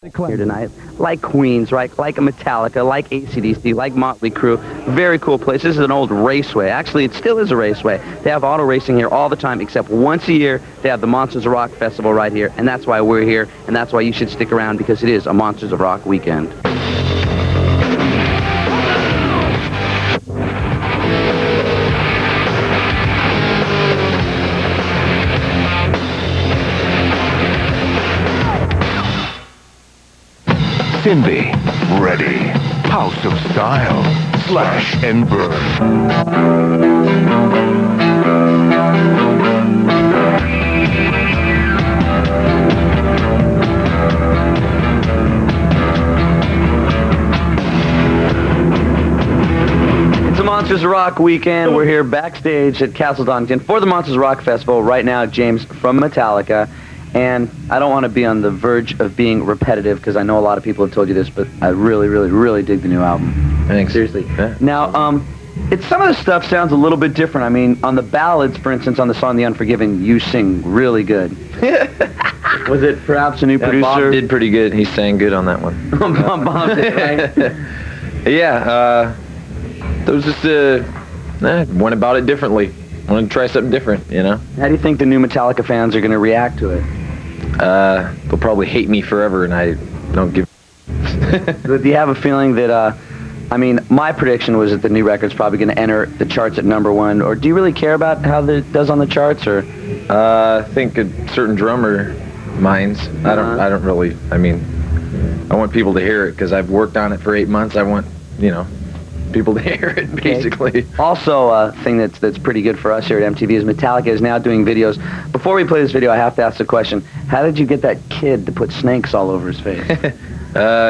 here tonight, like Queensryche, like Metallica, like AC/DC, like Motley Crüe. Very cool place. This is an old raceway. Actually, it still is a raceway. They have auto racing here all the time, except once a year, they have the Monsters of Rock Festival right here, and that's why we're here, and that's why you should stick around, because it is a Monsters of Rock weekend. Cindy, ready. House of Style, slash and burn. It's a Monsters of Rock weekend. We're here backstage at Castle Donington for the Monsters of Rock Festival. Right now, James from Metallica. And I don't want to be on the verge of being repetitive, because I know a lot of people have told you this, but I really, really, really dig the new album. Thanks. Seriously. Yeah. Now, some of the stuff sounds a little bit different. I mean, on the ballads, for instance, on the song The Unforgiven, you sing really good. Was it perhaps a new producer? Bob did pretty good. He sang good on that one. Bob did, right? Yeah, that was just, went about it differently. Wanted to try something different, you know? How do you think the new Metallica fans are going to react to it? They'll probably hate me forever, and I don't give... Do you have a feeling that, I mean, my prediction was that the new record's probably going to enter the charts at #1, or do you really care about how it does on the charts, or? I think a certain drummer minds. I don't really, I mean, I want people to hear it, because I've worked on it for 8 months. I want, you know, people to hear it, basically. Okay. Also, a thing that's pretty good for us here at MTV is Metallica is now doing videos. Before we play this video, I have to ask the question, how did you get that kid to put snakes all over his face?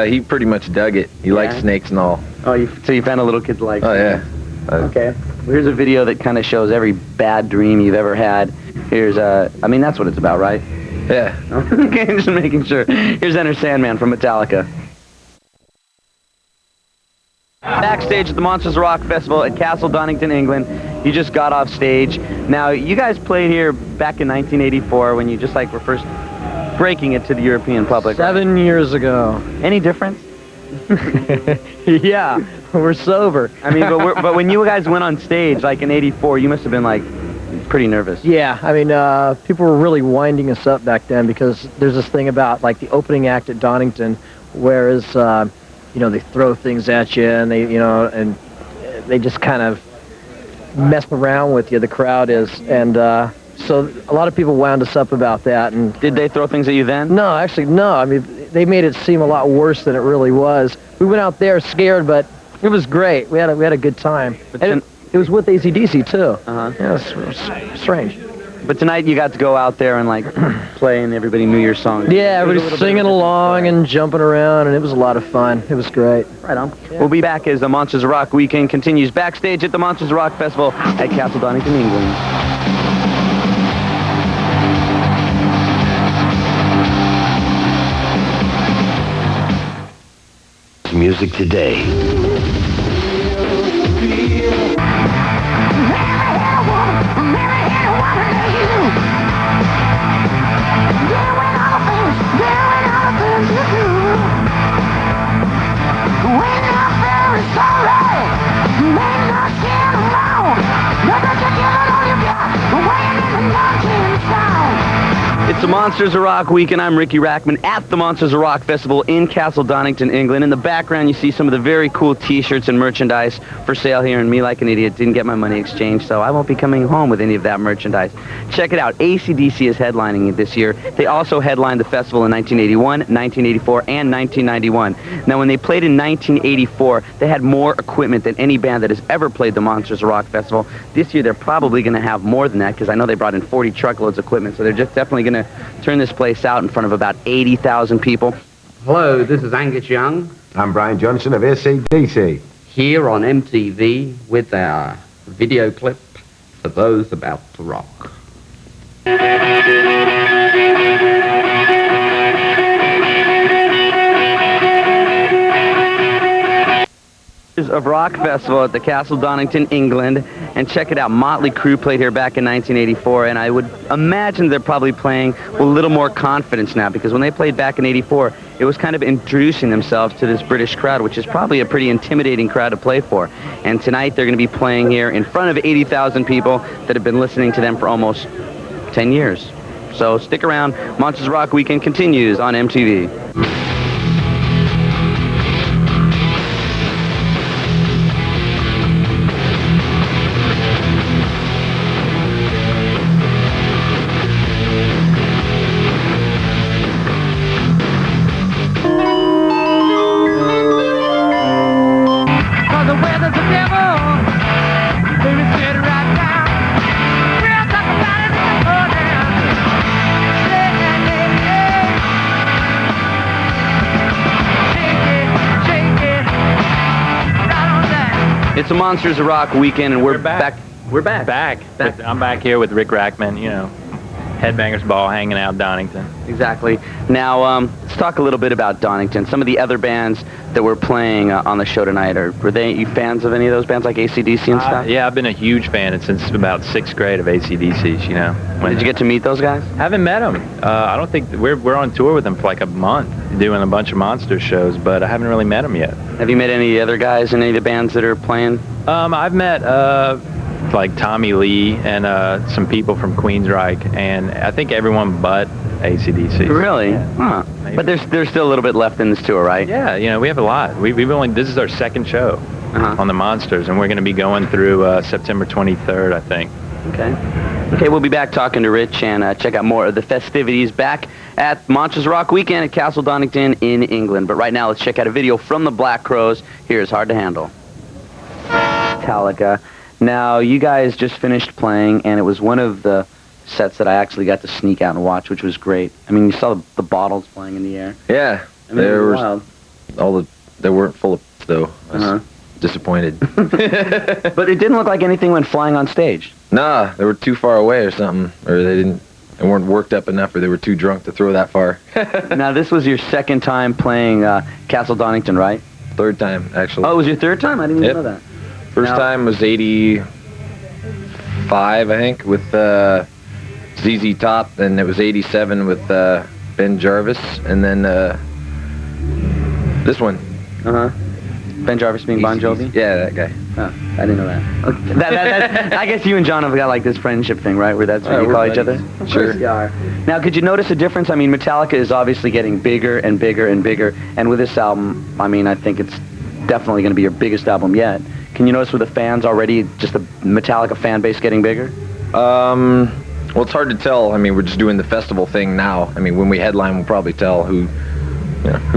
He pretty much dug it. He likes snakes and all. Oh, so you found a little kid to like... Oh, yeah. Okay. Well, here's a video that kind of shows every bad dream you've ever had. Here's, I mean, that's what it's about, right? Yeah. Okay, just making sure. Here's Enter Sandman from Metallica. Backstage at the Monsters of Rock Festival at Castle Donington, England. You just got off stage. Now, you guys played here back in 1984 when you just like were first breaking it to the European public. 7 years ago. Any difference? Yeah, we're sober. I mean, but when you guys went on stage, like in '84, you must have been like pretty nervous. Yeah, I mean, people were really winding us up back then, because there's this thing about like the opening act at Donington, whereas you know, they throw things at you, and they, you know, and they just kind of mess around with you, the crowd is, and so a lot of people wound us up about that. And did they throw things at you then? No, actually, no. I mean, they made it seem a lot worse than it really was. We went out there scared, but it was great. We had a good time. And it was with AC/DC too. Yeah, it was strange. But tonight you got to go out there and like play, and everybody knew your songs. Yeah, everybody's singing along and jumping around, and it was a lot of fun. It was great. Right on. Yeah. We'll be back as the Monsters of Rock weekend continues backstage at the Monsters of Rock Festival at Castle Donington, England. Music today. It's the Monsters of Rock weekend. I'm Ricky Rackman at the Monsters of Rock Festival in Castle Donington, England. In the background, you see some of the very cool T-shirts and merchandise for sale here, and me, like an idiot, didn't get my money exchanged, so I won't be coming home with any of that merchandise. Check it out. AC/DC is headlining it this year. They also headlined the festival in 1981, 1984, and 1991. Now, when they played in 1984, they had more equipment than any band that has ever played the Monsters of Rock Festival. This year, they're probably going to have more than that, because I know they brought in 40 truckloads of equipment, so they're just definitely going to turn this place out in front of about 80,000 people. Hello, this is Angus Young. I'm Brian Johnson of AC/DC. Here on MTV with our video clip for those about to rock. Monsters of Rock Festival at the Castle Donington, England. And check it out, Motley Crüe played here back in 1984, and I would imagine they're probably playing with a little more confidence now, because when they played back in 84, it was kind of introducing themselves to this British crowd, which is probably a pretty intimidating crowd to play for. And tonight they're going to be playing here in front of 80,000 people that have been listening to them for almost 10 years. So stick around. Monsters of Rock Weekend continues on MTV. It's a Monsters of Rock Weekend, and we're back. We're back. I'm back here with Rick Rackman, you know, Headbangers Ball, hanging out Donington. Exactly. Now, let's talk a little bit about Donington. Some of the other bands that were playing on the show tonight, were you fans of any of those bands, like AC/DC and stuff? Yeah, I've been a huge fan since about 6th grade of AC/DC's, you know. Did you get to meet those guys? Haven't met them. I don't think, we're on tour with them for like a month, doing a bunch of Monster shows, but I haven't really met them yet. Have you met any of the other guys in any of the bands that are playing? I've met like Tommy Lee and some people from Queensryche, and I think everyone but AC/DC. Really? Yeah. Huh. But there's still a little bit left in this tour, right? Yeah, you know, we have a lot. This is our second show on the Monsters, and we're going to be going through September 23rd, I think. Okay, we'll be back talking to Rich and check out more of the festivities back at Monsters Rock Weekend at Castle Donington in England. But right now, let's check out a video from the Black Crowes. Here's Hard to Handle. Metallica. Now, you guys just finished playing, and it was one of the sets that I actually got to sneak out and watch, which was great. I mean, you saw the bottles flying in the air. Yeah, I mean, there was wild. they weren't full of though. I was disappointed. But it didn't look like anything went flying on stage. Nah, they were too far away or something, or they weren't worked up enough, or they were too drunk to throw that far. Now, this was your second time playing Castle Donington, right? Third time, actually. Oh, it was your third time? I didn't even know that. First time was 85, I think, with ZZ Top, and it was 87 with Ben Jarvis, and then this one. Ben Jarvis being Bon Jovi? Yeah, that guy. Oh, I didn't know that. Okay. I guess you and John have got like this friendship thing, right? Where that's what you call each other? Of course you are. Now, could you notice a difference? I mean, Metallica is obviously getting bigger and bigger and bigger, and with this album, I mean, I think it's definitely going to be your biggest album yet. Can you notice with the fans already, just the Metallica fan base getting bigger? Well, it's hard to tell. I mean, we're just doing the festival thing now. I mean, when we headline, we'll probably tell who's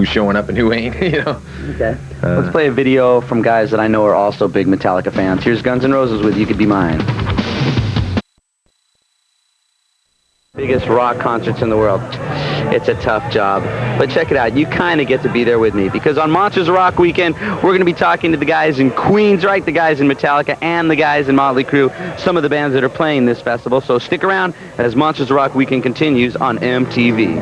showing up and who ain't, you know. Okay. Let's play a video from guys that I know are also big Metallica fans. Here's Guns N' Roses with You Could Be Mine. Biggest rock concerts in the world. It's a tough job. But check it out. You kind of get to be there with me, because on Monsters of Rock Weekend, we're going to be talking to the guys in Queensryche, the guys in Metallica, and the guys in Motley Crüe, some of the bands that are playing this festival. So stick around as Monsters of Rock Weekend continues on MTV.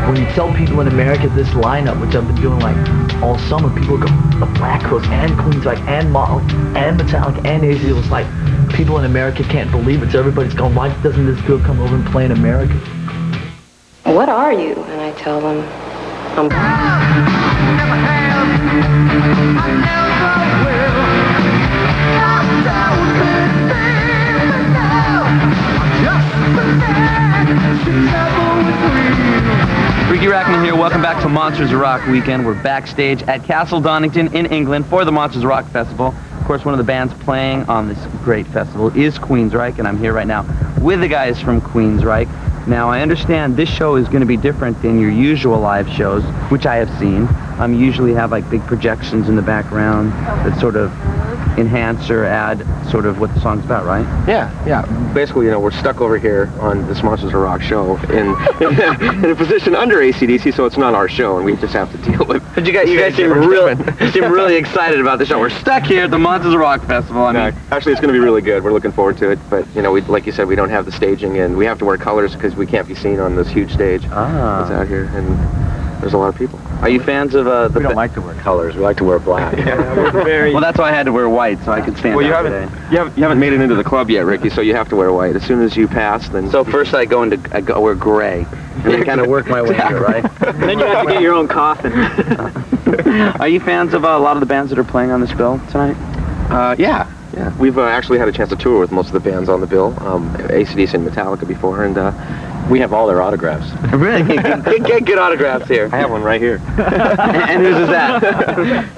When you tell people in America this lineup, which I've been doing like all summer, people go, the Black Crowes and Queensryche and Motley and Metallica and AC, it was like, people in America can't believe it, so everybody's going, why doesn't this girl come over and play in America? What are you? And I tell them, I'm... Ricky Rackman here. Welcome back to Monsters of Rock Weekend. We're backstage at Castle Donington in England for the Monsters of Rock Festival. Of course, one of the bands playing on this great festival is Queensryche, and I'm here right now with the guys from Queensryche. Now, I understand this show is going to be different than your usual live shows, which I have seen. You usually have like big projections in the background that sort of enhance or add sort of what the song's about, right? Yeah. Basically, we're stuck over here on this Monsters of Rock show in a position under AC/DC, so it's not our show, and we just have to deal with. But you guys seem really excited about the show. We're stuck here at the Monsters of Rock Festival. I mean, actually, it's going to be really good. We're looking forward to it, but like you said, we don't have the staging, and we have to wear colors because we can't be seen on this huge stage that's out here. And there's a lot of people. Are you fans of the... We don't like to wear colors. We like to wear black. Well, that's why I had to wear white, so I could stand Well, you out haven't, today. you haven't made it into the club yet, Ricky, so you have to wear white. As soon as you pass, then... So first I wear gray, and then kind of work my way into it, right? Then you have to get your own coffin. Are you fans of a lot of the bands that are playing on this bill tonight? Yeah. We've actually had a chance to tour with most of the bands on the bill, AC/DC and Metallica before, and We have all their autographs. Really? Get good autographs here. I have one right here. And whose is that?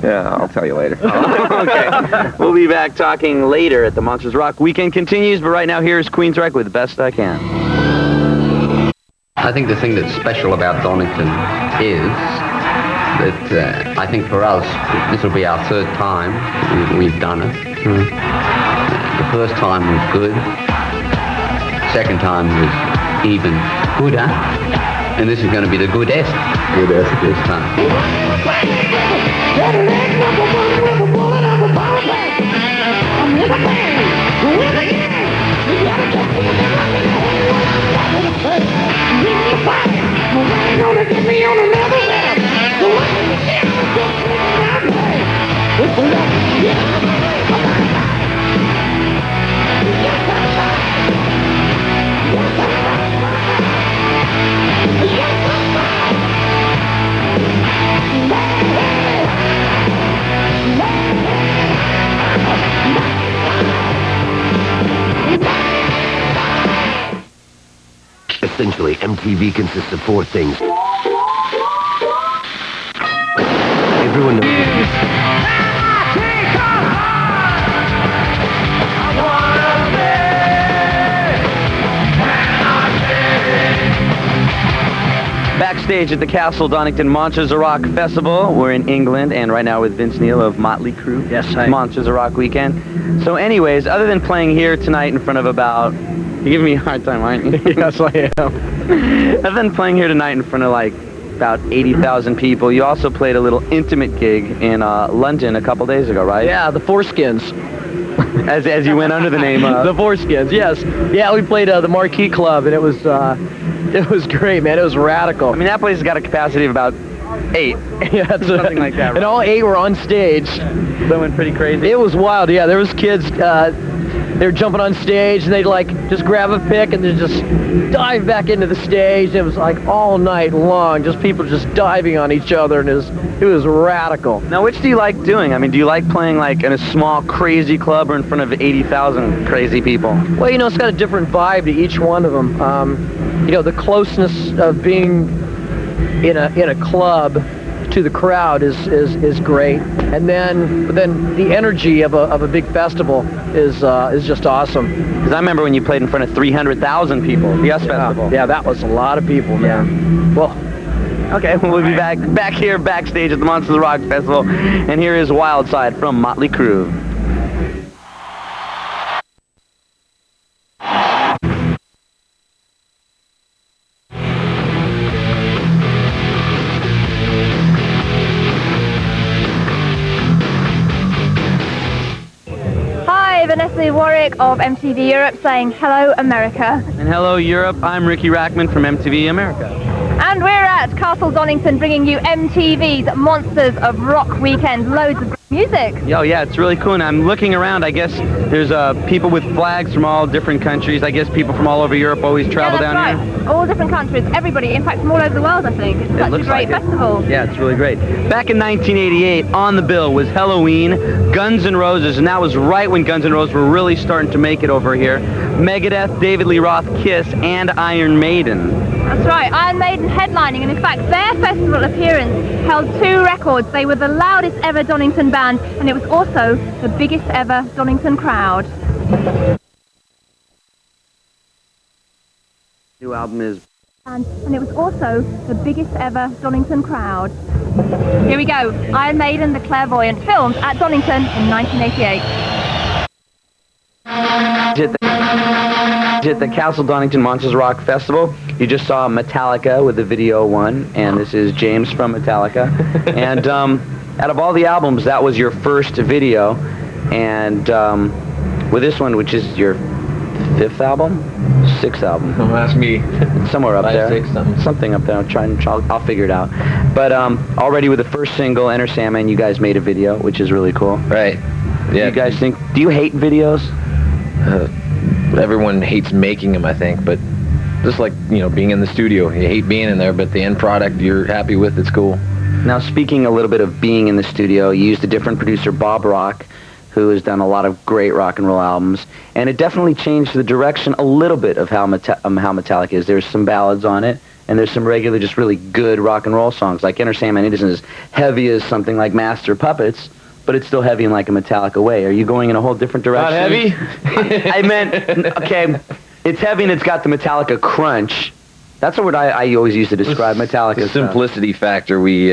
Yeah, I'll tell you later. Okay. We'll be back talking later at the Monsters Rock. Weekend continues, but right now here's Queensrÿche with Best I Can. I think the thing that's special about Donington is that I think for us, this will be our third time we've done it. The first time was good. Second time was even gooder. And this is going to be the goodest. Goodest this time. Essentially, MTV consists of 4 things. Everyone knows this. Backstage at the Castle Donington Monsters of Rock Festival. We're in England, and right now with Vince Neil of Motley Crüe. Yes, hi. Monsters of Rock weekend. So anyways, other than playing here tonight in front of about... You're giving me a hard time, aren't you? Yes, I am. Other than playing here tonight in front of like about 80,000 people, you also played a little intimate gig in London a couple days ago, right? Yeah, the Foreskins. As you went under the name The Foreskins, yes. Yeah, we played the Marquee Club, and it was great, man. It was radical. I mean, that place has got a capacity of about 8. Yeah, Something like that, right? And all 8 were on stage. That went pretty crazy. It was wild, yeah. There was kids, they were jumping on stage, and they'd like just grab a pick and then just dive back into the stage. It was like all night long, just people just diving on each other, and it was radical. Now, which do you like doing? I mean, do you like playing like in a small, crazy club or in front of 80,000 crazy people? Well, you know, it's got a different vibe to each one of them. You know, the closeness of being in a club to the crowd is great, and then the energy of a big festival is just awesome. Because I remember when you played in front of 300,000 people, the US Festival. Yeah, that was a lot of people, man. Yeah. Well, okay, we'll be back here backstage at the Monsters of Rock Festival, and here is Wild Side from Motley Crüe. of MTV Europe saying hello America. And hello Europe, I'm Ricky Rackman from MTV America. And we're at Castle Donington bringing you MTV's Monsters of Rock weekend. Loads of music. Yo, yeah, it's really cool. And I'm looking around, I guess there's people with flags from all different countries. I guess people from all over Europe always travel down right. here. All different countries, everybody, in fact from all over the world, I think. It's such a great festival. Yeah, it's really great. Back in 1988, on the bill was Halloween, Guns N' Roses, and that was right when Guns N' Roses were really starting to make it over here. Megadeth, David Lee Roth, Kiss, and Iron Maiden. That's right, Iron Maiden headlining, and in fact their festival appearance held 2 records. They were the loudest ever Donington band, and it was also the biggest ever Donington crowd. New album is... And it was also the biggest ever Donington crowd. Here we go, Iron Maiden, The Clairvoyant, filmed at Donington in 1988. At the Castle Donington Monsters Rock Festival, you just saw Metallica with the video one, and this is James from Metallica. And out of all the albums, that was your first video, and with this one, which is your 5th album, 6th album. Don't ask me. It's somewhere up 5, there. 6, something. Something up there. I'll figure it out. But already with the first single, Enter Sandman, you guys made a video, which is really cool. Right. Yeah. Do you hate videos? Everyone hates making them, I think, but just like, being in the studio, you hate being in there, but the end product you're happy with, it's cool. Now, speaking a little bit of being in the studio, you used a different producer, Bob Rock, who has done a lot of great rock and roll albums, and it definitely changed the direction a little bit of how Metallica is. There's some ballads on it, and there's some regular, just really good rock and roll songs. Like Enter Sandman, it isn't as heavy as something like Master Puppets, but it's still heavy in like a Metallica way. Are you going in a whole different direction? Not heavy? I meant, okay, it's heavy and it's got the Metallica crunch. That's the word I always use to describe Metallica. The simplicity factor we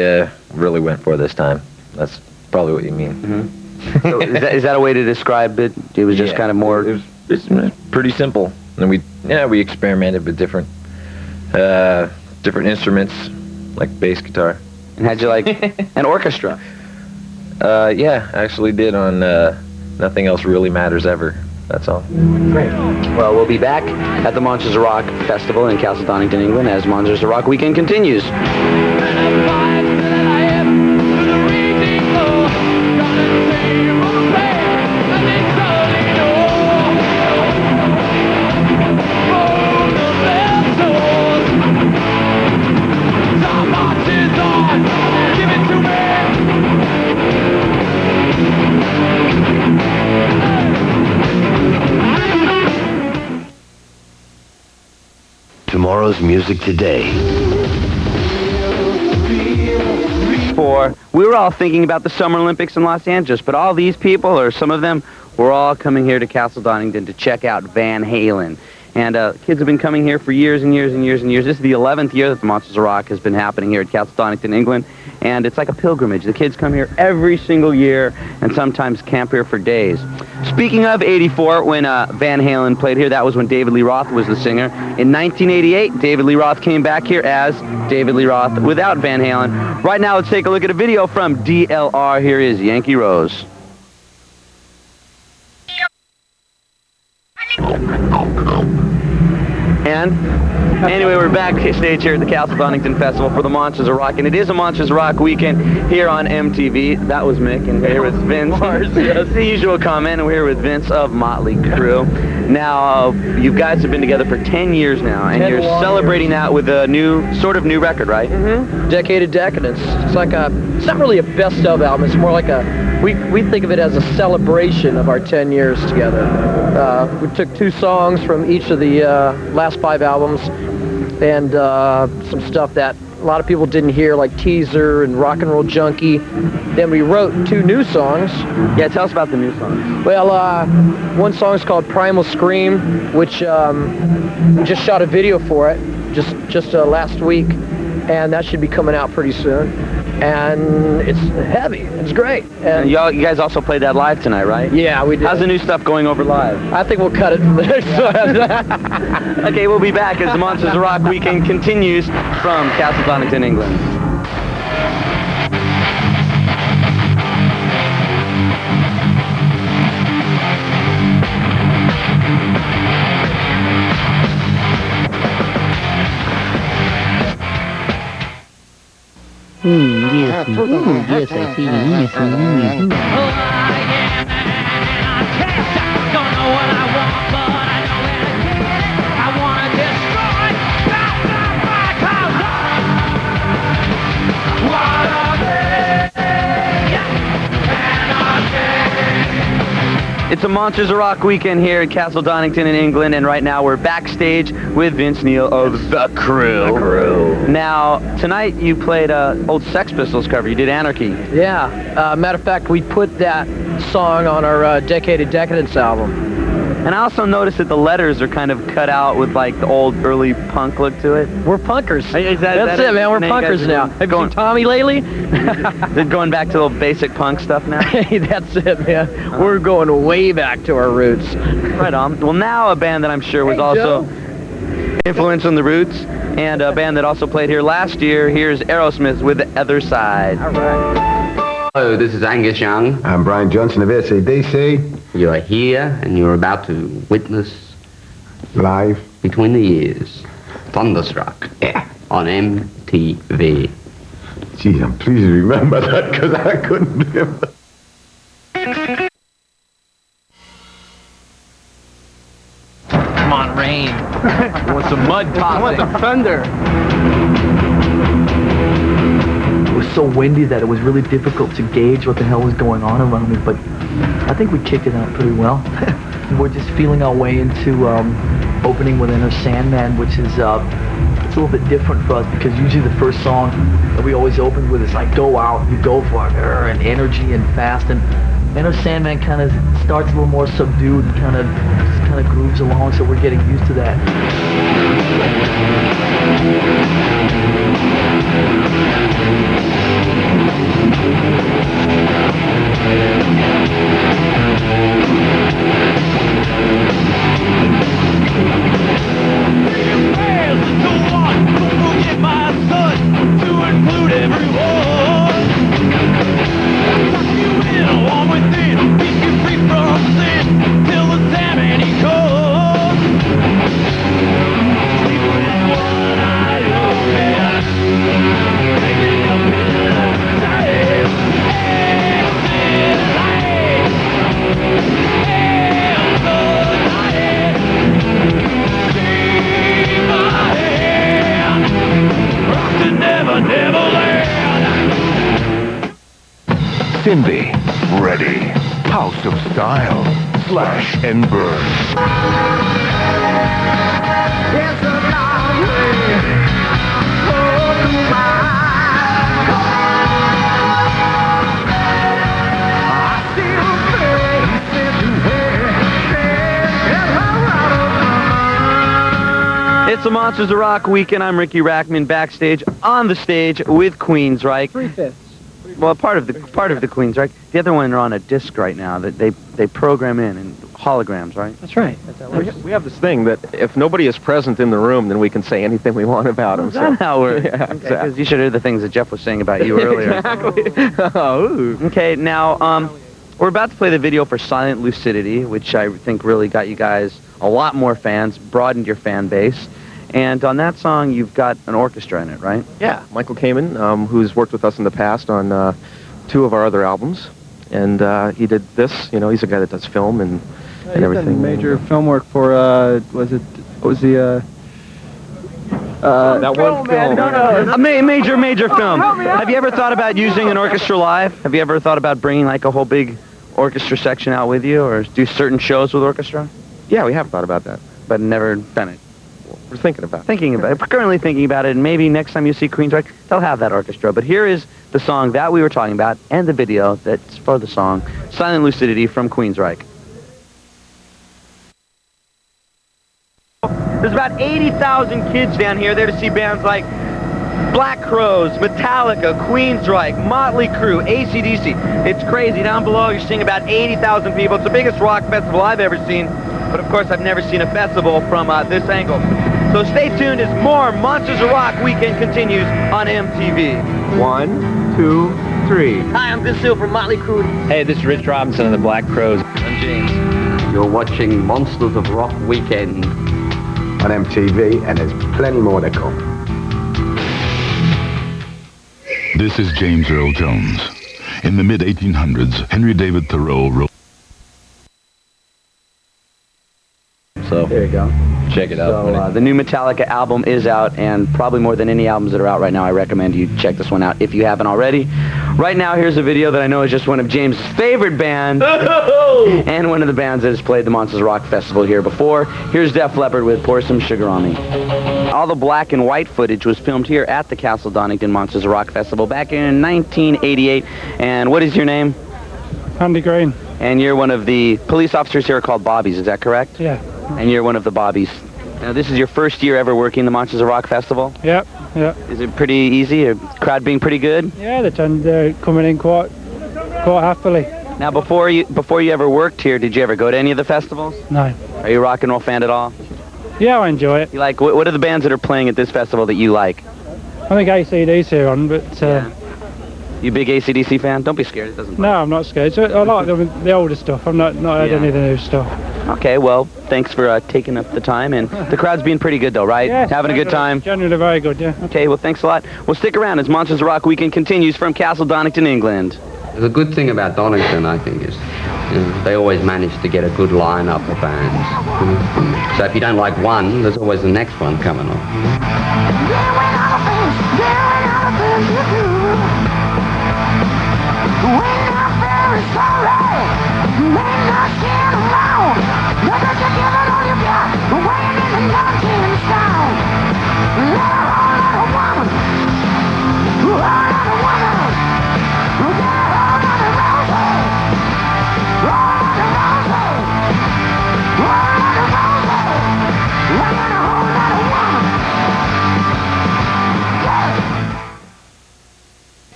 really went for this time. That's probably what you mean. Mm-hmm. So is that a way to describe it? It was just kind of more... It's pretty simple. And we experimented with different instruments, like bass guitar. And had you like an orchestra? Yeah, I actually did on Nothing Else Really Matters Ever. That's all. Great. Well, we'll be back at the Monsters of Rock Festival in Castle Donington, England, as Monsters of Rock Weekend continues. Tomorrow's music today. We were all thinking about the Summer Olympics in Los Angeles, but all these people, or some of them, were all coming here to Castle Donington to check out Van Halen. And kids have been coming here for years and years and years and years. This is the 11th year that the Monsters of Rock has been happening here at Castle Donington, England. And it's like a pilgrimage. The kids come here every single year and sometimes camp here for days. Speaking of 84, when Van Halen played here, that was when David Lee Roth was the singer. In 1988, David Lee Roth came back here as David Lee Roth without Van Halen. Right now, let's take a look at a video from DLR. Here is Yankee Rose. And anyway, we're backstage here at the Castle Donington Festival for the Monsters of Rock, and it is a Monsters of Rock weekend here on MTV. That was Mick, and we're here with Vince. That's the usual comment, and we're here with Vince of Motley Crue. Now, you guys have been together for 10 years now, and you're celebrating that with a sort of new record, right? Mm-hmm. Decade of Decadence. It's not really a best of album. It's more like we think of it as a celebration of our 10 years together. We took 2 songs from each of the last 5 albums, and some stuff that a lot of people didn't hear, like Teaser and Rock and Roll Junkie. Then we wrote 2 new songs. Yeah, tell us about the new songs. Well, one song is called Primal Scream, which we just shot a video for it just last week, and that should be coming out pretty soon. And it's heavy. It's great. And you guys also played that live tonight, right? Yeah, we did. How's the new stuff going over live? I think we'll cut it from the next one. Okay, we'll be back as the Monsters of Rock weekend continues from Castle Donington, England. Yes, yes, I see. Yes, It's a Monsters of Rock weekend here at Castle Donington in England, and right now we're backstage with Vince Neil of The Crue. Now, tonight you played an old Sex Pistols cover. You did Anarchy. Yeah. Matter of fact, we put that song on our Decade of Decadence album. And I also noticed that the letters are kind of cut out with like the old early punk look to it. We're punkers. That's it, man. We're punkers now. Have you seen Tommy lately? They're going back to the basic punk stuff now? Hey, that's it, man. We're going way back to our roots. Right on. Well, now a band that I'm sure was also influenced on the Roots, and a band that also played here last year. Here's Aerosmith with The Other Side. All right. Hello, this is Angus Young. I'm Brian Johnson of AC/DC. You're here and you're about to witness Live between the ears. Thunderstruck on MTV. Gee, I'm pleased to remember that because I couldn't remember. Come on, rain. I want some mud tossing. I want some thunder. It was so windy that it was really difficult to gauge what the hell was going on around me, but I think we kicked it out pretty well. We're just feeling our way into opening with Enter Sandman, which is it's a little bit different for us because usually the first song that we always open with is like go out, you go for it, and energy and fast. And Enter Sandman kind of starts a little more subdued and kind of grooves along, so we're getting used to that. Cindy, ready. House of Style, slash and burn. It's a long way home, I still It's the Monsters of Rock weekend. I'm Ricky Rackman, backstage on the stage with Queensryche. 3/5. Well, part of the Queensryche. The other one are on a disc right now that they program in holograms, right? That's right. We have this thing that if nobody is present in the room, then we can say anything we want about them. Is that how we're... Yeah, because you should hear the things that Jeff was saying about you earlier. Exactly. Oh. Okay, now we're about to play the video for Silent Lucidity, which I think really got you guys a lot more fans, broadened your fan base. And on that song, you've got an orchestra in it, right? Yeah, Michael Kamen, who's worked with us in the past on 2 of our other albums, and he did this. You know, he's a guy that does film and everything. Done major film work for that one film? No. A major film. Have you ever thought about using an orchestra live? Have you ever thought about bringing like a whole big orchestra section out with you, or do certain shows with orchestra? Yeah, we have thought about that, but never done it. We're thinking about it. Currently thinking about it, and maybe next time you see Queensryche, they'll have that orchestra. But here is the song that we were talking about, and the video that's for the song, Silent Lucidity from Queensryche. There's about 80,000 kids down here there to see bands like Black Crowes, Metallica, Queensryche, Motley Crüe, AC/DC. It's crazy. Down below, you're seeing about 80,000 people. It's the biggest rock festival I've ever seen. But of course, I've never seen a festival from this angle. So stay tuned as more Monsters of Rock weekend continues on MTV. 1, 2, 3. Hi, I'm Vince Steele from Motley Crüe. Hey, this is Rich Robinson of the Black Crowes. I'm James. You're watching Monsters of Rock Weekend on MTV, and there's plenty more to come. This is James Earl Jones. In the mid-1800s, Henry David Thoreau wrote... So there you go. Check it out. So the new Metallica album is out, and probably more than any albums that are out right now, I recommend you check this one out if you haven't already. Right now, here's a video that I know is just one of James' favorite bands, and one of the bands that has played the Monsters of Rock Festival here before. Here's Def Leppard with Pour Some Sugar on Me. All the black and white footage was filmed here at the Castle Donington Monsters of Rock Festival back in 1988. And what is your name? Andy Green. And you're one of the police officers here called Bobbies, is that correct? Yeah. And you're one of the Bobbies. Now, this is your first year ever working the Monsters of Rock Festival? Yeah. Is it pretty easy? The crowd being pretty good? Yeah, they're coming in quite happily. Now, before you ever worked here, did you ever go to any of the festivals? No. Are you a rock and roll fan at all? Yeah, I enjoy it. You like, what are the bands that are playing at this festival that you like? I think AC/DC are on, but... You a big AC/DC fan? Don't be scared, it doesn't... No, I'm not scared. I like the older stuff. I'm not heard any of the new stuff. Okay, well, thanks for taking up the time, and the crowd's being pretty good, though, right? Yes, Having a good time? Generally very good, yeah. Okay, well, thanks a lot. Well, stick around as Monsters of Rock Weekend continues from Castle Donington, England. The good thing about Donington, I think, is they always manage to get a good lineup of bands. So if you don't like one, there's always the next one coming on.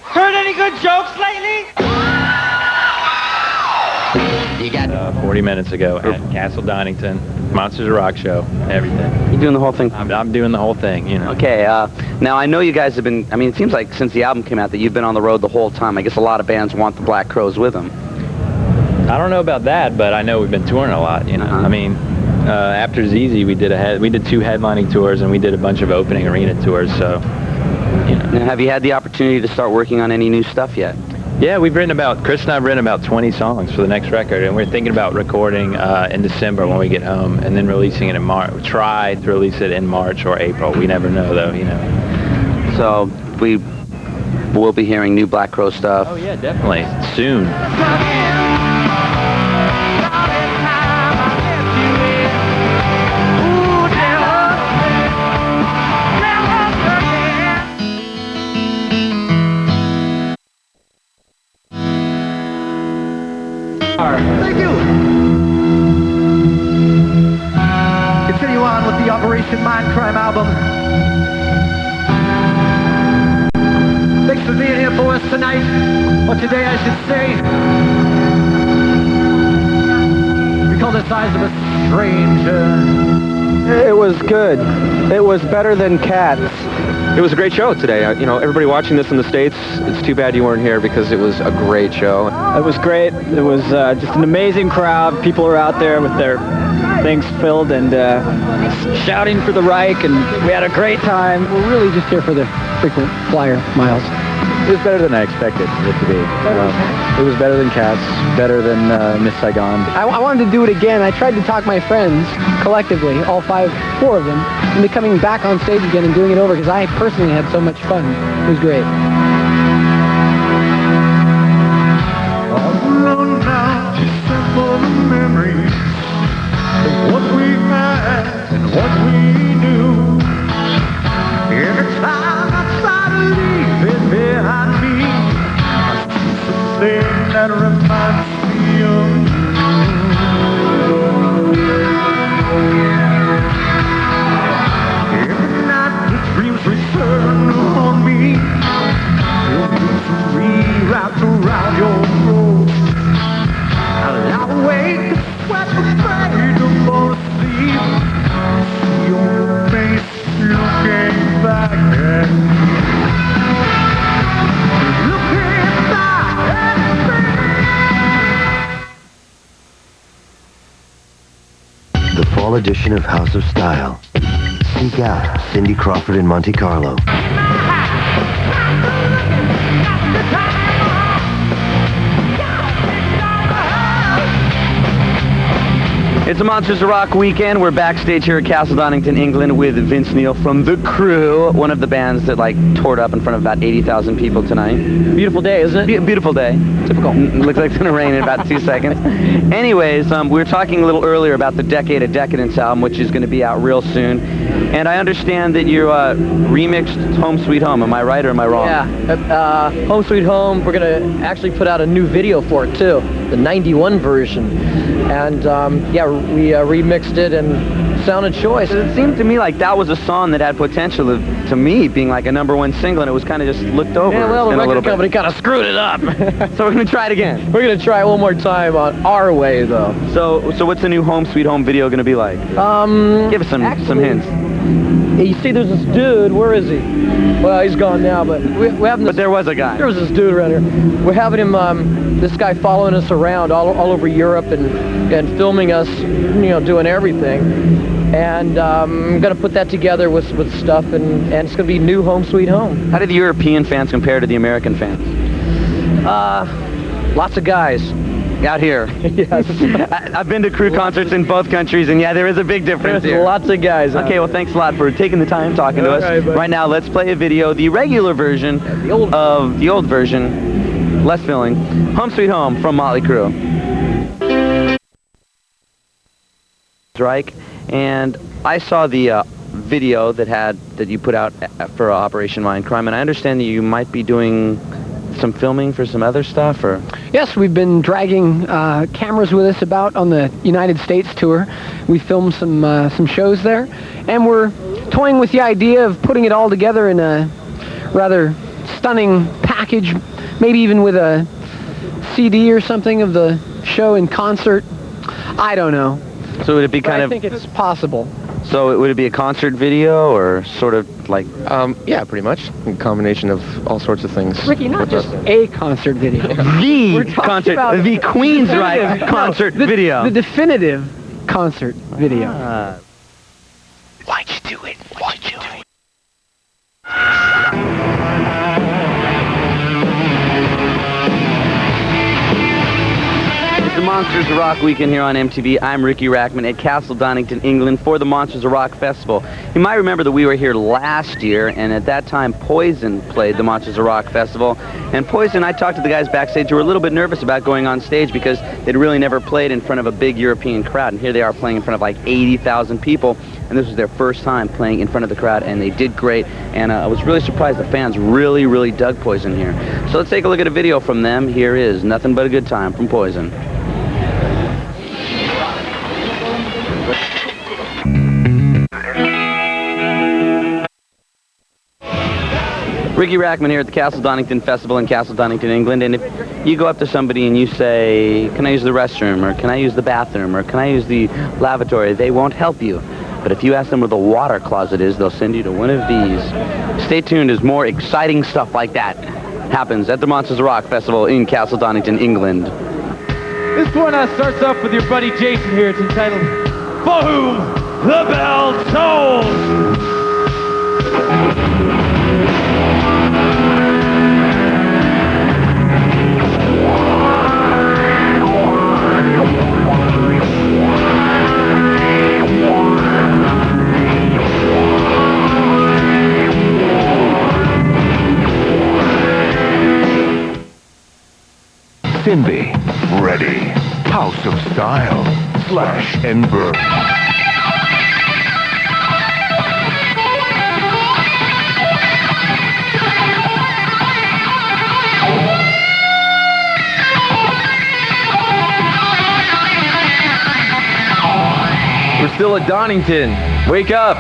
Heard any good jokes lately? You got 40 minutes ago at Castle Donington, Monsters of Rock show, everything. You doing the whole thing? I'm doing the whole thing, you know. Okay, now I know you guys have been, I mean, it seems like since the album came out that you've been on the road the whole time. I guess a lot of bands want the Black Crowes with them. I don't know about that, but I know we've been touring a lot, you know. I mean, after ZZ, we did 2 headlining tours, and we did a bunch of opening arena tours, so, you know. Now, have you had the opportunity to start working on any new stuff yet? Yeah, Chris and I have written about 20 songs for the next record, and we're thinking about recording in December when we get home, and then releasing it in March. We try to release it in March or April. We never know, though, you know. So we'll be hearing new Black Crow stuff. Oh, yeah, definitely. Soon. Thank you. Continue on with the Operation Mindcrime album. Thanks for being here for us tonight, or today I should say. We call this Eyes of a Stranger. It was good. It was better than Cats. It was a great show today. You know, everybody watching this in the States, it's too bad you weren't here because it was a great show. It was great. It was just an amazing crowd. People were out there with their things filled and shouting for the Reich, and we had a great time. We're really just here for the frequent flyer miles. It was better than I expected it to be. It was better than Cats, better than Miss Saigon. I wanted to do it again. I tried to talk my friends, collectively, all 4 of them, into coming back on stage again and doing it over, because I personally had so much fun. It was great. All alone now, simple memories of what we had and what we knew. Every time I try to leave it behind me, I see something that reminds me of you. Every night the dreams return on me. You'll need to rewrite around your road. I'll wake sweat afraid to fall asleep. See your face looking back at me. Looking back at me. The fall edition of House of Style. Seek out Cindy Crawford in Monte Carlo. It's a Monsters of Rock weekend. We're backstage here at Castle Donington, England, with Vince Neil from the Crue, one of the bands that toured up in front of about 80,000 people tonight. Beautiful day, isn't it? Beautiful day. Typical. Looks like it's going to rain in about 2 seconds. Anyways, we were talking a little earlier about the Decade of Decadence album, which is going to be out real soon. And I understand that you remixed Home Sweet Home. Am I right or am I wrong? Yeah. Home Sweet Home, we're going to actually put out a new video for it, too. The 91 version. And, yeah, we remixed it and sounded choice. It seemed to me like that was a song that had potential of, to me, being like a #1 single, and it was kind of just looked over. Yeah, well, the in a little record bit. company kind of screwed it up. So we're going to try it again. We're going to try it one more time on our way, though. So what's the new Home Sweet Home video going to be like? Give us some hints. You see, there's this dude. Where is he? Well, he's gone now, but we have this. But there was a guy. There was this dude around here. We're having him this guy following us around all over Europe and filming us, doing everything. And I'm going to put that together with stuff, and it's going to be new Home Sweet Home. How do the European fans compare to the American fans? Lots of guys. Out here. Yes. I've been to Crue concerts in both countries, and yeah, there is a big difference There's here. lots of guys. Okay, well, thanks a lot for taking the time talking to us. Right now, let's play a video, the regular version of the old version, less filling, Home Sweet Home from Mötley Crüe. And I saw the video that you put out for Operation Mindcrime, and I understand that you might be doing some filming for some other stuff, or? Yes, we've been dragging cameras with us about on the United States tour. We filmed some shows there, and we're toying with the idea of putting it all together in a rather stunning package, maybe even with a CD or something of the show in concert. I don't know. So would it be kind I of... think it's possible. So would it be a concert video, or sort of like... Yeah, pretty much. A combination of all sorts of things. Ricky, not just a concert video. The concert, the Queensrÿche concert video. The definitive concert video. Why'd you do it? Why'd you do it? It's the Monsters of Rock weekend here on MTV. I'm Ricky Rackman at Castle Donington, England for the Monsters of Rock Festival. You might remember that we were here last year, and at that time Poison played the Monsters of Rock Festival. And Poison, I talked to the guys backstage who were a little bit nervous about going on stage because they'd really never played in front of a big European crowd. And here they are playing in front of like 80,000 people. And this was their first time playing in front of the crowd, and they did great. And I was really surprised the fans really dug Poison here. So let's take a look at a video from them. Here is Nothing But a Good Time from Poison. Ricky Rackman here at the Castle Donington Festival in Castle Donington, England. And if you go up to somebody and you say, can I use the restroom, or can I use the bathroom, or can I use the lavatory, they won't help you. But if you ask them where the water closet is, they'll send you to one of these. Stay tuned as more exciting stuff like that happens at the Monsters of Rock Festival in Castle Donington, England. This one starts off with your buddy Jason here. It's entitled, For Whom the Bell Tolls. Cindy, ready. House of Style, Slash and Burn. We're still at Donington. Wake up.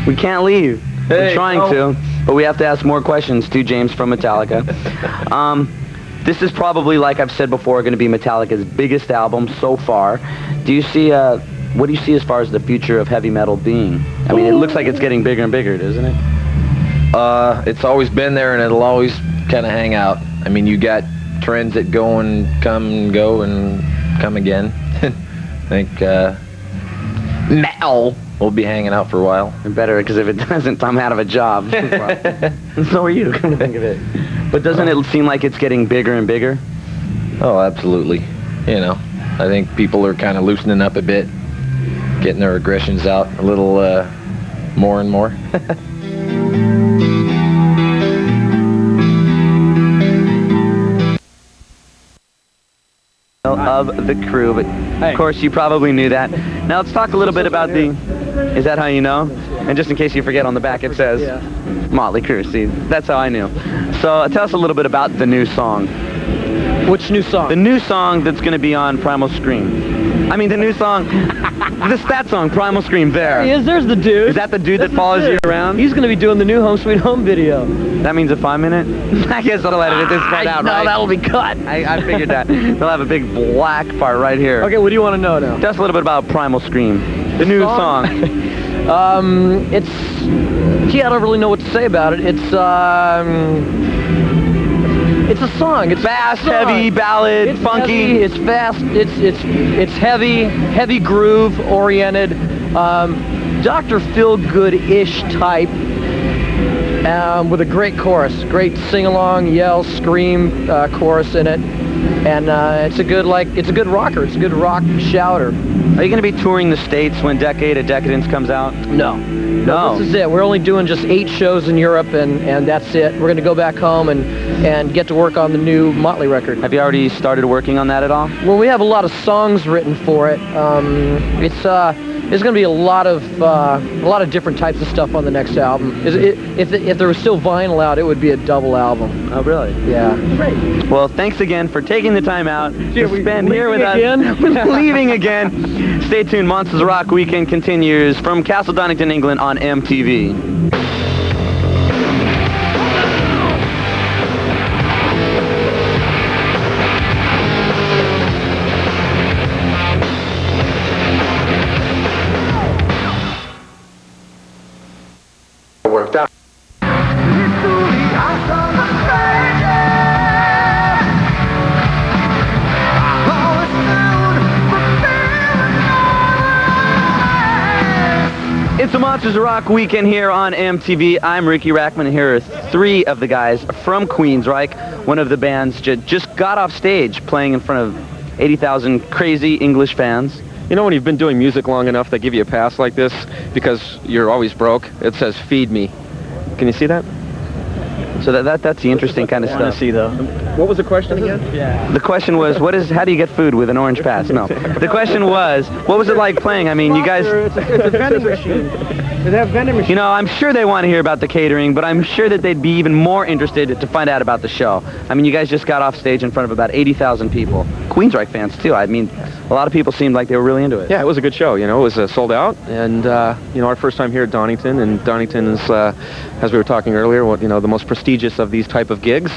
We can't leave. Hey, we're trying to, but we have to ask more questions to James from Metallica. This is probably, like I've said before, going to be Metallica's biggest album so far. Do you see, what do you see as far as the future of heavy metal being? I mean, it looks like it's getting bigger and bigger, doesn't it? It's always been there, and it'll always kind of hang out. I mean, you got trends that go and come and go and come again. I think metal will be hanging out for a while. Better, because if it doesn't, I'm out of a job. So are you, come to think of it. But doesn't it seem like it's getting bigger and bigger? Oh, absolutely. You know, I think people are kind of loosening up a bit, getting their aggressions out a little more and more. Of the Crue, but of course you probably knew that. Now let's talk a little bit about the... Is that how you know? And just in case you forget, on the back it says Mötley Crüe. See, that's how I knew. So tell us a little bit about the new song. Which new song? The new song that's going to be on Primal Scream. I mean, the new song, that song, Primal Scream, there. There he is, there's the dude. Is that the dude that follows you around? He's going to be doing the new Home Sweet Home video. That means a 5-minute? I guess I'll edit this part out, right? No, that'll be cut. I figured that. They'll have a big black part right here. Okay, what do you want to know now? Tell us a little bit about Primal Scream, the new song. Gee, I don't really know what to say about it. It's It's a song. It's fast, a song. heavy, ballad, it's funky. Heavy, it's fast. It's heavy groove oriented. Dr. Feelgood-ish type. With a great chorus, great sing-along, yell, scream chorus in it, and it's a good rocker. It's a good rock shouter. Are you going to be touring the States when Decade of Decadence comes out? No. This is it. We're only doing just 8 shows in Europe, and that's it. We're going to go back home and get to work on the new Motley record. Have you already started working on that at all? Well, we have a lot of songs written for it. There's going to be a lot of different types of stuff on the next album. If there was still vinyl out, it would be a double album. Oh, really? Yeah. Great. Well, thanks again for taking the time out to spend here with again? us. We're leaving again. Stay tuned. Monsters of Rock Weekend continues from Castle Donington, England on MTV. Worked out. It's the Monsters of Rock Weekend here on MTV. I'm Ricky Rackman, and here are 3 of the guys from Queensryche, one of the bands just got off stage playing in front of 80,000 crazy English fans. You know when you've been doing music long enough, they give you a pass like this because you're always broke? It says, feed me. Can you see that? So that's the interesting kind of stuff. See though. What was the question again? Yeah. The question was, how do you get food with an orange pass? No. The question was, what was it like playing? I mean, you guys... It's a vending machine. They have vending machines. You know, I'm sure they want to hear about the catering, but I'm sure that they'd be even more interested to find out about the show. I mean, you guys just got off stage in front of about 80,000 people. Queensryche fans, too. I mean, a lot of people seemed like they were really into it. Yeah, it was a good show. You know, it was sold out, and you know, our first time here at Donington, and Donington is, as we were talking earlier, the most prestigious of these type of gigs,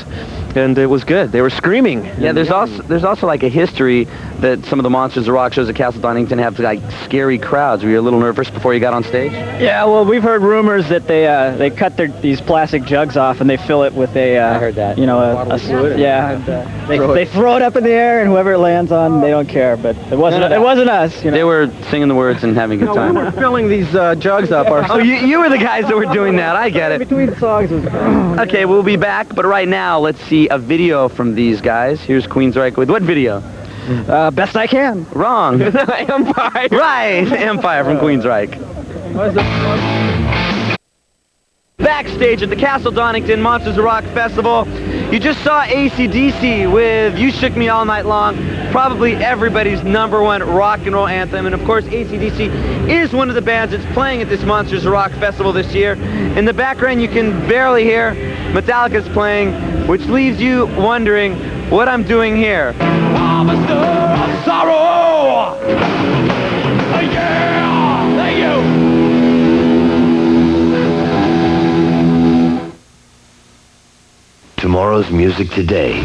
and it was good. They were screaming. Yeah, there's also like a history that some of the Monsters of Rock shows at Castle Donington have like scary crowds. Were you a little nervous before you got on stage? Yeah, well, we've heard rumors that they cut these plastic jugs off and they fill it with a I heard that. you know, a fluid. Yeah, they throw it up in the air, and whoever it lands on, they don't care. But it wasn't us. You know? They were singing the words and having a good time. We were filling these jugs up ourselves. Oh, you were the guys that were doing that. I get it. Between songs was... Okay, we'll be back, but right now, let's see a video from these guys. Here's Queensryche with what video? Best I Can. Wrong. Empire. Right, Empire from Queensryche. Backstage at the Castle Donington Monsters of Rock Festival, you just saw AC/DC with You Shook Me All Night Long, probably everybody's #1 rock and roll anthem, and of course AC/DC is one of the bands that's playing at this Monsters of Rock Festival this year. In the background you can barely hear Metallica's playing, which leaves you wondering what I'm doing here. Harvester of sorrow. Yeah, thank you. Tomorrow's music today.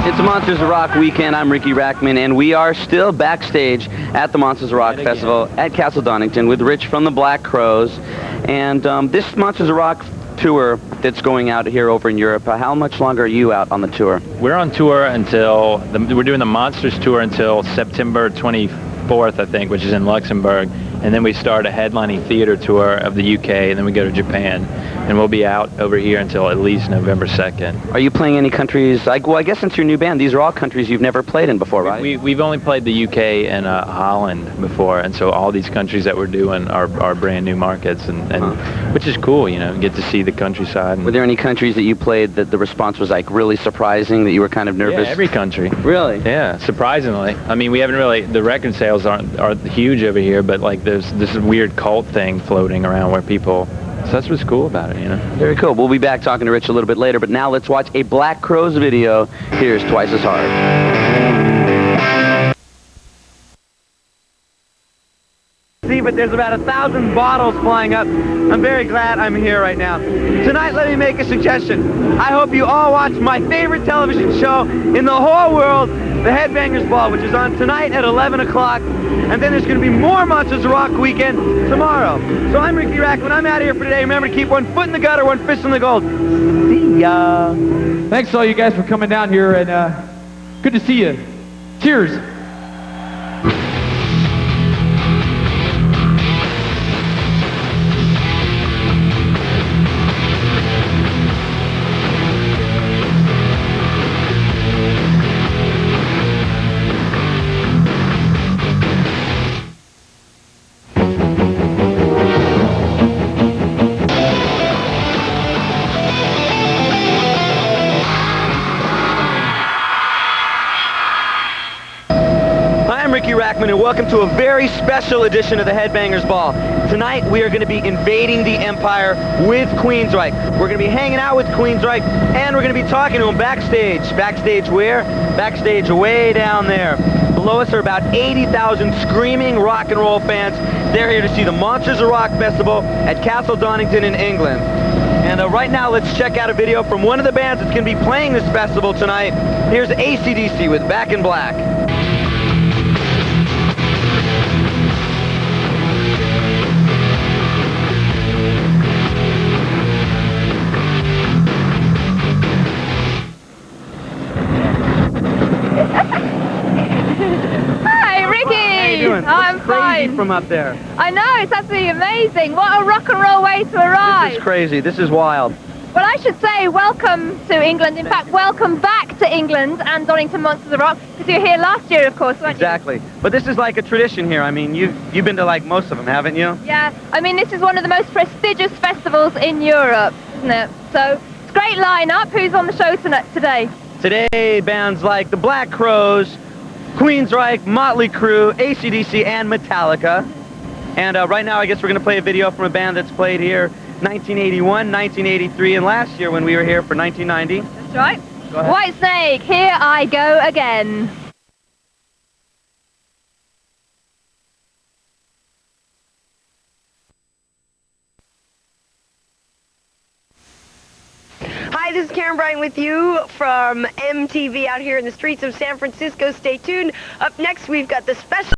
It's the Monsters of Rock Weekend. I'm Ricky Rackman, and we are still backstage at the Monsters of Rock Festival at Castle Donington with Rich from the Black Crowes. And this Monsters of Rock tour that's going out here over in Europe, how much longer are you out on the tour? We're on tour until, we're doing the Monsters tour until September 24th, I think, which is in Luxembourg. And then we start a headlining theater tour of the UK, and then we go to Japan. And we'll be out over here until at least November 2nd. Are you playing any countries, well, I guess since you're a new band, these are all countries you've never played in before, right? We've only played the UK and Holland before, and so all these countries that we're doing are brand new markets, and which is cool, you know, get to see the countryside. Were there any countries that you played that the response was like really surprising, that you were kind of nervous? Yeah, every country. Really? Yeah, surprisingly. I mean, we haven't really, the record sales aren't huge over here, but like there's this weird cult thing floating around where people, so that's what's cool about it, you know? Very cool. We'll be back talking to Rich a little bit later, but now let's watch a Black Crowes video. Here's Twice as Hard. See, but There's about 1,000 bottles flying up. I'm very glad I'm here right now. Tonight, let me make a suggestion. I hope you all watch my favorite television show in the whole world, the Headbangers Ball, which is on tonight at 11 o'clock. And then there's going to be more Monsters of Rock weekend tomorrow. So I'm Ricky Rackman. I'm out of here for today. Remember to keep one foot in the gutter, one fist in the gold. See ya. Thanks to all you guys for coming down here, and good to see you. Cheers. Ricky Rackman, and welcome to a very special edition of the Headbangers Ball. Tonight we are going to be invading the Empire with Queensryche. We're going to be hanging out with Queensryche, and we're going to be talking to them backstage. Backstage where? Backstage way down there. Below us are about 80,000 screaming rock and roll fans. They're here to see the Monsters of Rock Festival at Castle Donington in England. And right now let's check out a video from one of the bands that's going to be playing this festival tonight. Here's AC/DC with Back in Black. I'm fine. From up there. I know, it's absolutely amazing. What a rock and roll way to arrive. This is crazy. This is wild. Well, I should say welcome to England. In fact, welcome back to England and Donington Monsters of Rock, because you were here last year, of course, weren't you? Exactly. But this is like a tradition here. I mean, you've been to like most of them, haven't you? Yeah. I mean, this is one of the most prestigious festivals in Europe, isn't it? So, it's a great lineup. Who's on the show today? Today, bands like the Black Crowes, Queensryche, Motley Crüe, AC/DC, and Metallica. And right now, I guess we're going to play a video from a band that's played here 1981, 1983, and last year when we were here for 1990. That's right. Go ahead. Whitesnake, Here I Go Again. Hi, this is Karen Bryant with you from MTV out here in the streets of San Francisco. Stay tuned. Up next, we've got the special